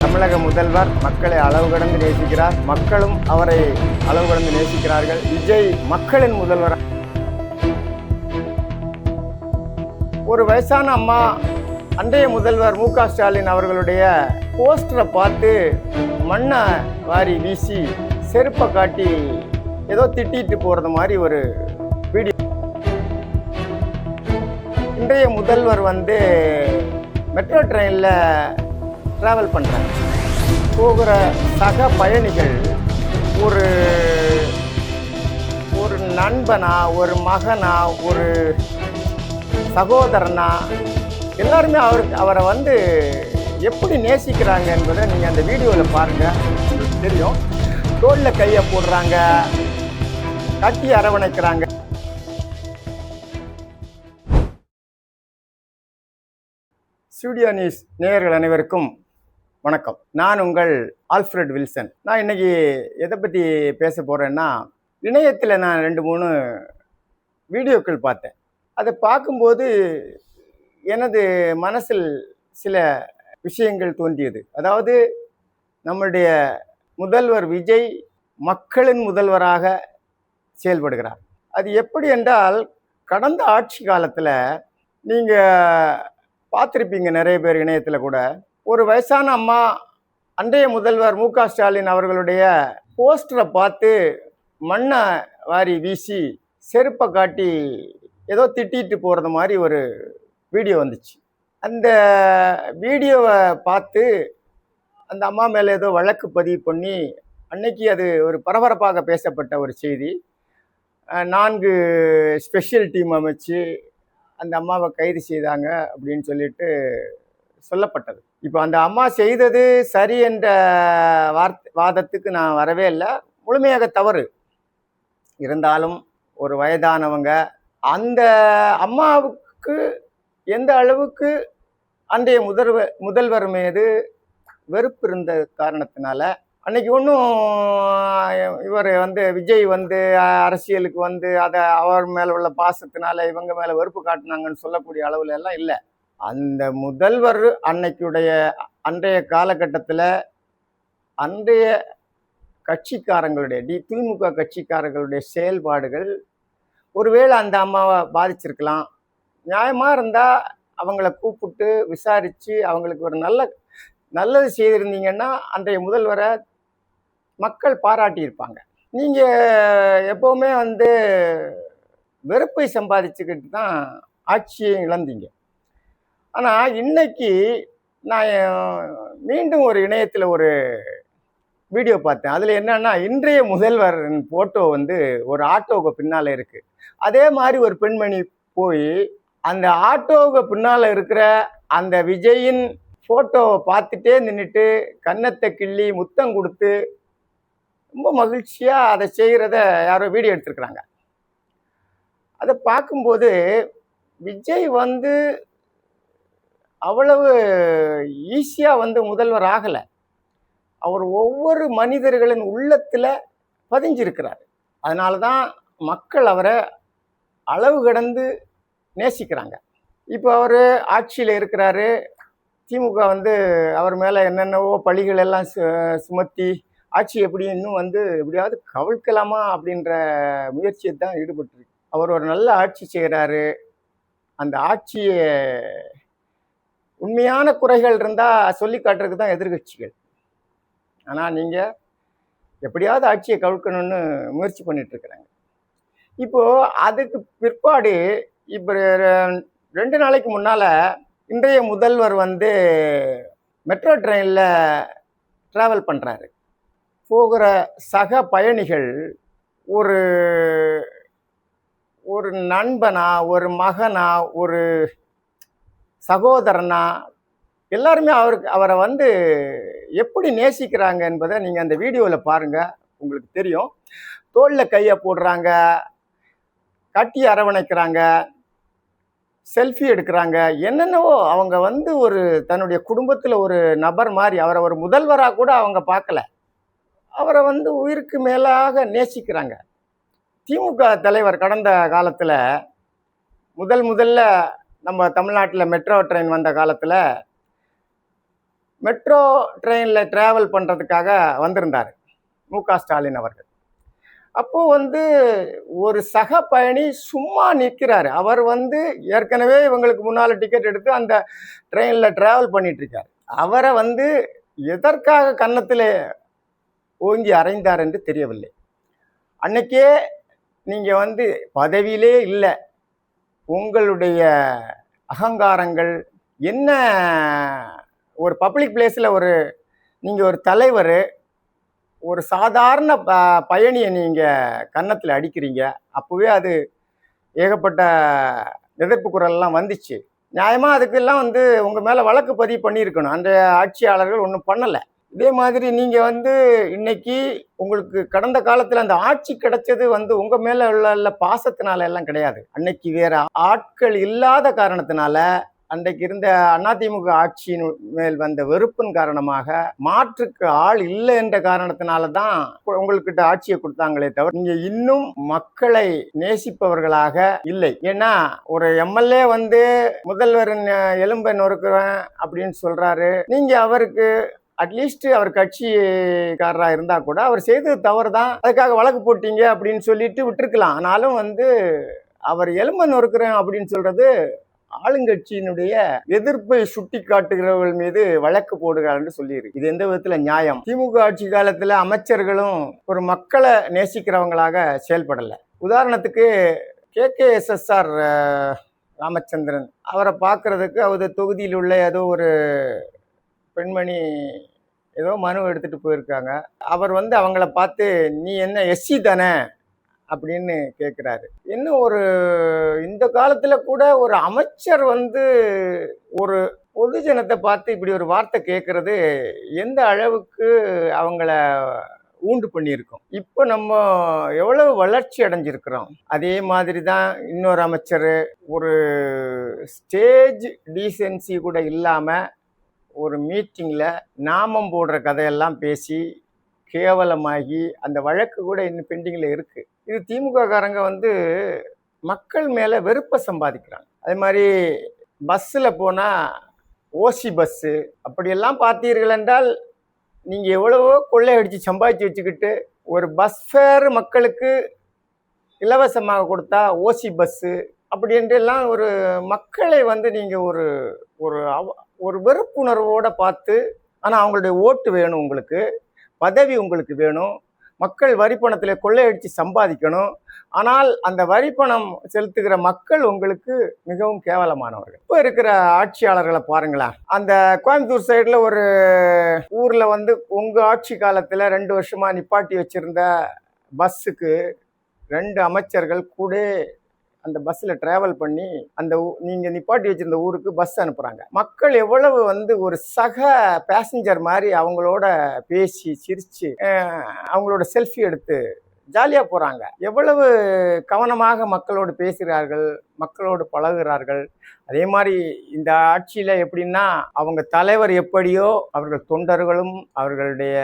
தமிழக முதல்வர் மக்களை அளவு கடந்து நேசிக்கிறார், மக்களும் அவரை அளவு கடந்து நேசிக்கிறார்கள். விஜய் மக்களின் முதல்வர். ஒரு வயசான அம்மா அன்றைய முதல்வர் மு.க. ஸ்டாலின் அவர்களுடைய போஸ்டரை பார்த்து மண்ணை வாரி வீசி செருப்பை காட்டி ஏதோ திட்டிட்டு போறது மாதிரி ஒரு வீடியோ. இன்றைய முதல்வர் மெட்ரோ ட்ரெயினில் ட்ராவல் பண்ணுறாங்க. போகிற சக பயணிகள் ஒரு ஒரு நண்பனா, ஒரு மகனா, ஒரு சகோதரனா, எல்லாருமே அவரை எப்படி நேசிக்கிறாங்க என்பதை நீங்கள் அந்த வீடியோவில் பாருங்கள், உங்களுக்கு தெரியும். தோளில் கையை போடுறாங்க, கட்டி அரவணைக்கிறாங்க. ஸ்டுடியோ நியூஸ் நேயர்கள் அனைவருக்கும் வணக்கம். நான் உங்கள் ஆல்ஃப்ரெட் வில்சன். நான் இன்னைக்கு எதை பற்றி பேச போகிறேன்னா, இணையத்தில் நான் 2-3 வீடியோக்கள் பார்த்தேன். அதை பார்க்கும்போது எனது மனசில் சில விஷயங்கள் தோன்றியது. அதாவது நம்முடைய முதல்வர் விஜய் மக்களின் முதல்வராக செயல்படுகிறார். அது எப்படி என்றால், கடந்த ஆட்சி காலத்தில் நீங்கள் பார்த்துருப்பீங்க, நிறைய பேர் இணையத்தில் கூட. ஒரு வயசான அம்மா அன்றைய முதல்வர் மு.க. ஸ்டாலின் அவர்களுடைய போஸ்டரை பார்த்து மண்ணை வாரி வீசி செருப்பை காட்டி ஏதோ திட்டிட்டு போகிறது மாதிரி ஒரு வீடியோ வந்துச்சு. அந்த வீடியோவை பார்த்து அந்த அம்மா மேலே ஏதோ வழக்கு பதிவு பண்ணி அன்னைக்கு அது ஒரு பரபரப்பாக பேசப்பட்ட ஒரு செய்தி. 4 ஸ்பெஷல் டீம் அமைச்சு அந்த அம்மாவை கைது செய்தாங்க அப்படின்னு சொல்லிட்டு சொல்லப்பட்டது. இப்போ அந்த அம்மா செய்தது சரி என்ற வாதத்துக்கு நான் வரவே இல்லை. முழுமையாக தவறு. இருந்தாலும் ஒரு வயதானவங்க, அந்த அம்மாவுக்கு எந்த அளவுக்கு அன்றைய முதல்வர் மீது வெறுப்பு இருந்த காரணத்தினால அன்னைக்கு ஒன்றும் இவர் விஜய் அரசியலுக்கு அதை அவர் மேலே உள்ள பாசத்தினால இவங்க மேலே வெறுப்பு காட்டினாங்கன்னு சொல்லக்கூடிய அளவுல எல்லாம் இல்லை. அந்த முதல்வர் அன்றைய காலகட்டத்தில் அன்றைய கட்சிக்காரங்களுடைய திமுக கட்சிக்காரர்களுடைய செயல்பாடுகள் ஒருவேளை அந்த அம்மாவை பாதிச்சிருக்கலாம். நியாயமாக இருந்தால் அவங்கள கூப்பிட்டு விசாரித்து அவங்களுக்கு ஒரு நல்லது செய்திருந்தீங்கன்னா அன்றைய முதல்வரை மக்கள் பாராட்டியிருப்பாங்க. நீங்கள் எப்போவுமே வெறுப்பை சம்பாதிச்சுக்கிட்டு தான் ஆட்சியை இழந்தீங்க. ஆனால் இன்னைக்கு நான் மீண்டும் ஒரு இணையத்தில் ஒரு வீடியோ பார்த்தேன். அதில் என்னன்னா, இன்றைய முதல்வர் ஃபோட்டோ ஒரு ஆட்டோவுக்கு பின்னால் இருக்குது. அதே மாதிரி ஒரு பெண்மணி போய் அந்த ஆட்டோவுக்கு பின்னால் இருக்கிற அந்த விஜயின் ஃபோட்டோவை பார்த்துட்டே நின்றுட்டு கன்னத்தை கிள்ளி முத்தம் கொடுத்து ரொம்ப மகிழ்ச்சியாக அதை செய்கிறத யாரோ வீடியோ எடுத்துருக்குறாங்க. அதை பார்க்கும்போது விஜய் அவ்வளவு ஈஸியாக முதல்வர் ஆகலை. அவர் ஒவ்வொரு மனிதர்களின் உள்ளத்தில் பதிஞ்சிருக்கிறார். அதனால தான் மக்கள் அவரை அளவு கடந்து நேசிக்கிறாங்க. இப்போ அவர் ஆட்சியில் இருக்கிறாரு. திமுக அவர் மேலே என்னென்னவோ பழிகள் எல்லாம் சுமத்தி ஆட்சி இன்னும் எப்படியாவது கவிழ்க்கலாமா அப்படின்ற முயற்சியை தான் ஈடுபட்டிருக்கு. அவர் ஒரு நல்ல ஆட்சி செய்கிறாரு. அந்த ஆட்சியை உண்மையான குறைகள் இருந்தால் சொல்லி காட்டுறதுக்கு தான் எதிர்கட்சிகள். ஆனால் நீங்கள் எப்படியாவது ஆட்சியை கவிழ்க்கணும்னு முயற்சி பண்ணிட்டுருக்குறாங்க. இப்போது அதுக்கு பிற்பாடு இப்போ 2 நாளைக்கு முன்னால் இன்றைய முதல்வர் மெட்ரோ ட்ரெயினில் ட்ராவல் பண்ணுறாரு. போகிற சக பயணிகள் ஒரு ஒரு நண்பனா, ஒரு மகனா, ஒரு சகோதரனா, எல்லாருமே அவரை எப்படி நேசிக்கிறாங்க என்பதை நீங்கள் அந்த வீடியோவில் பாருங்கள், உங்களுக்கு தெரியும். தோளில் கையை போடுறாங்க, கட்டி அரவணைக்கிறாங்க, செல்ஃபி எடுக்கிறாங்க, என்னென்னவோ. அவங்க ஒரு தன்னுடைய குடும்பத்தில் ஒரு நபர் மாதிரி அவரை ஒரு முதல்வராக கூட அவங்க பார்க்கல. அவரை உயிருக்கு மேலாக நேசிக்கிறாங்க. திமுக தலைவர் கடந்த காலத்தில் முதல்ல நம்ம தமிழ்நாட்டில் மெட்ரோ ட்ரெயின் வந்த காலத்தில் மெட்ரோ ட்ரெயினில் ட்ராவல் பண்ணுறதுக்காக வந்திருந்தார் மு.க. ஸ்டாலின் அவர்கள். அப்போது ஒரு சக பயணி சும்மா நிற்கிறாரு. அவர் ஏற்கனவே இவங்களுக்கு முன்னால் டிக்கெட் எடுத்து அந்த ட்ரெயினில் ட்ராவல் பண்ணிகிட்ருக்கார். அவரை எதற்காக கன்னத்தில் ஓங்கி அறைந்தார் என்று தெரியவில்லை. அன்னைக்கே நீங்கள் பதவியிலே இல்லை, உங்களுடைய அகங்காரங்கள் என்ன, ஒரு பப்ளிக் பிளேஸில் நீங்கள் ஒரு தலைவர், ஒரு சாதாரண பயணியை நீங்கள் கன்னத்தில் அடிக்கிறீங்க. அப்போவே அது ஏகப்பட்ட எதிர்ப்பு குரல்லாம் வந்துச்சு. நியாயமாக அதுக்கெல்லாம் உங்கள் மேலே வழக்கு பதிவு பண்ணியிருக்கணும். அந்த ஆட்சியாளர்கள் ஒன்றும் பண்ணலை. இதே மாதிரி நீங்கள் இன்னைக்கு உங்களுக்கு கடந்த காலத்தில் அந்த ஆட்சி கிடைச்சது உங்கள் மேலே உள்ள பாசத்தினால எல்லாம் கிடையாது. அன்னைக்கு வேற ஆட்கள் இல்லாத காரணத்தினால, அன்றைக்கு இருந்த அதிமுக ஆட்சியின் மேல் வந்த வெறுப்பின் காரணமாக, மாற்றுக்கு ஆள் இல்லை என்ற காரணத்தினால தான் உங்கள்கிட்ட ஆட்சியை கொடுத்தாங்களே தவிர, நீங்க இன்னும் மக்களை நேசிப்பவர்களாக இல்லை. ஏன்னா ஒரு எம்எல்ஏ முதல்வரின் எலும்பை நொறுக்குறேன் அப்படின்னு சொல்றாரு. நீங்க அவருக்கு அட்லீஸ்ட் அவர் கட்சிக்காரராக இருந்தா கூட அவர் செய்தது தவறு தான், அதுக்காக வழக்கு போட்டீங்க அப்படின்னு சொல்லிட்டு விட்டுருக்கலாம். ஆனாலும் அவர் எலும்பை நொறுக்குறேன் அப்படின்னு சொல்றது ஆளுங்கட்சியினுடைய எதிர்ப்பை சுட்டி காட்டுகிறவர்கள் மீது வழக்கு போடுகிறார் என்று சொல்லியிருக்கு. இது எந்த விதத்துல நியாயம்? திமுக ஆட்சி காலத்துல அமைச்சர்களும் ஒரு மக்களை நேசிக்கிறவங்களாக செயல்படலை. உதாரணத்துக்கு KKSSR ராமச்சந்திரன் அவரை பார்க்கறதுக்கு அவர் தொகுதியில் உள்ள ஏதோ ஒரு பெண்மணி ஏதோ மனு எடுத்துட்டு போயிருக்காங்க. அவர் அவங்கள பார்த்து, நீ என்ன எஸ்சி தானே அப்படின்னு கேட்குறாரு. இன்னும் இந்த காலத்துல கூட ஒரு அமைச்சர் ஒரு பொதுஜனத்தை பார்த்து இப்படி ஒரு வார்த்தை கேட்கறது எந்த அளவுக்கு அவங்கள ஊண்டு பண்ணியிருக்கோம். இப்போ நம்ம எவ்வளவு வளர்ச்சி அடைஞ்சிருக்கிறோம். அதே மாதிரி தான் இன்னொரு அமைச்சர் ஒரு ஸ்டேஜ் டீசென்சி கூட இல்லாம ஒரு மீட்டிங்ல நாமம் போடுற கதையெல்லாம் பேசி கேவலமாகி அந்த வழக்கு கூட இன்னும் பெண்டிங்ல இருக்கு. இது திமுக காரங்க மக்கள் மேல வெறுப்பை சம்பாதிக்கிறாங்க. அதே மாதிரி பஸ்ஸில் போனா ஓசி பஸ்ஸு அப்படியெல்லாம் பார்த்தீர்கள் என்றால், நீங்க எவ்வளவோ கொள்ளையடிச்சு சம்பாதிச்சு வச்சுக்கிட்டு ஒரு பஸ் ஃபேர் மக்களுக்கு இலவசமாக கொடுத்தா ஓசி பஸ்ஸு அப்படி என்றெல்லாம் ஒரு மக்களை நீங்க ஒரு ஒரு வெறுப்புணர்வோட பார்த்து, ஆனால் அவங்களுடைய ஓட்டு வேணும், உங்களுக்கு பதவி உங்களுக்கு வேணும், மக்கள் வரிப்பணத்தில் கொள்ளையடிச்சு சம்பாதிக்கணும். ஆனால் அந்த வரிப்பணம் செலுத்துகிற மக்கள் உங்களுக்கு மிகவும் கேவலமானவர்கள். இப்போ இருக்கிற ஆட்சியாளர்களை பாருங்களேன். அந்த கோயம்புத்தூர் சைடில் ஒரு ஊரில் உங்கள் ஆட்சி காலத்தில் 2 வருஷமா நிப்பாட்டி வச்சிருந்த பஸ்ஸுக்கு 2 அமைச்சர்கள் கூட அந்த பஸ்ஸில் ட்ராவல் பண்ணி அந்த நீங்கள் நிப்பாட்டி வச்சிருந்த ஊருக்கு பஸ் அனுப்புகிறாங்க. மக்கள் எவ்வளவு ஒரு சக பேசஞ்சர் மாதிரி அவங்களோட பேசி சிரித்து அவங்களோட செல்ஃபி எடுத்து ஜாலியாக போகிறாங்க. எவ்வளவு கவனமாக மக்களோடு பேசுகிறார்கள், மக்களோடு பழகுகிறார்கள். அதே மாதிரி இந்த ஆட்சியில் எப்படின்னா, அவங்க தலைவர் எப்படியோ அவர்கள் தொண்டர்களும் அவர்களுடைய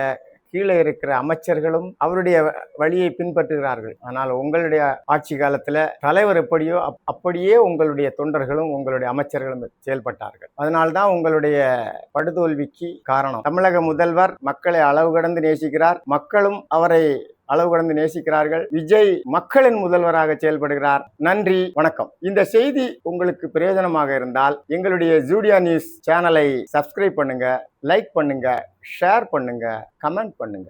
கீழே இருக்கிற அமைச்சர்களும் அவருடைய வழியை பின்பற்றுகிறார்கள். ஆனால் உங்களுடைய ஆட்சி காலத்தில் தலைவர் எப்படியோ அப்படியே உங்களுடைய தொண்டர்களும் உங்களுடைய அமைச்சர்களும் செயல்பட்டார்கள். அதனால்தான் உங்களுடைய படுதோல்விக்கு காரணம். தமிழக முதல்வர் மக்களை அளவு கடந்து நேசிக்கிறார், மக்களும் அவரை அளவு கடந்து நேசிக்கிறார்கள். விஜய் மக்களின் முதல்வராக செயல்படுகிறார். நன்றி, வணக்கம். இந்த செய்தி உங்களுக்கு பிரயோஜனமாக இருந்தால் எங்களுடைய ஜூடியா நியூஸ் சேனலை சப்ஸ்கிரைப் பண்ணுங்க, லைக் பண்ணுங்க, ஷேர் பண்ணுங்க, கமெண்ட் பண்ணுங்க.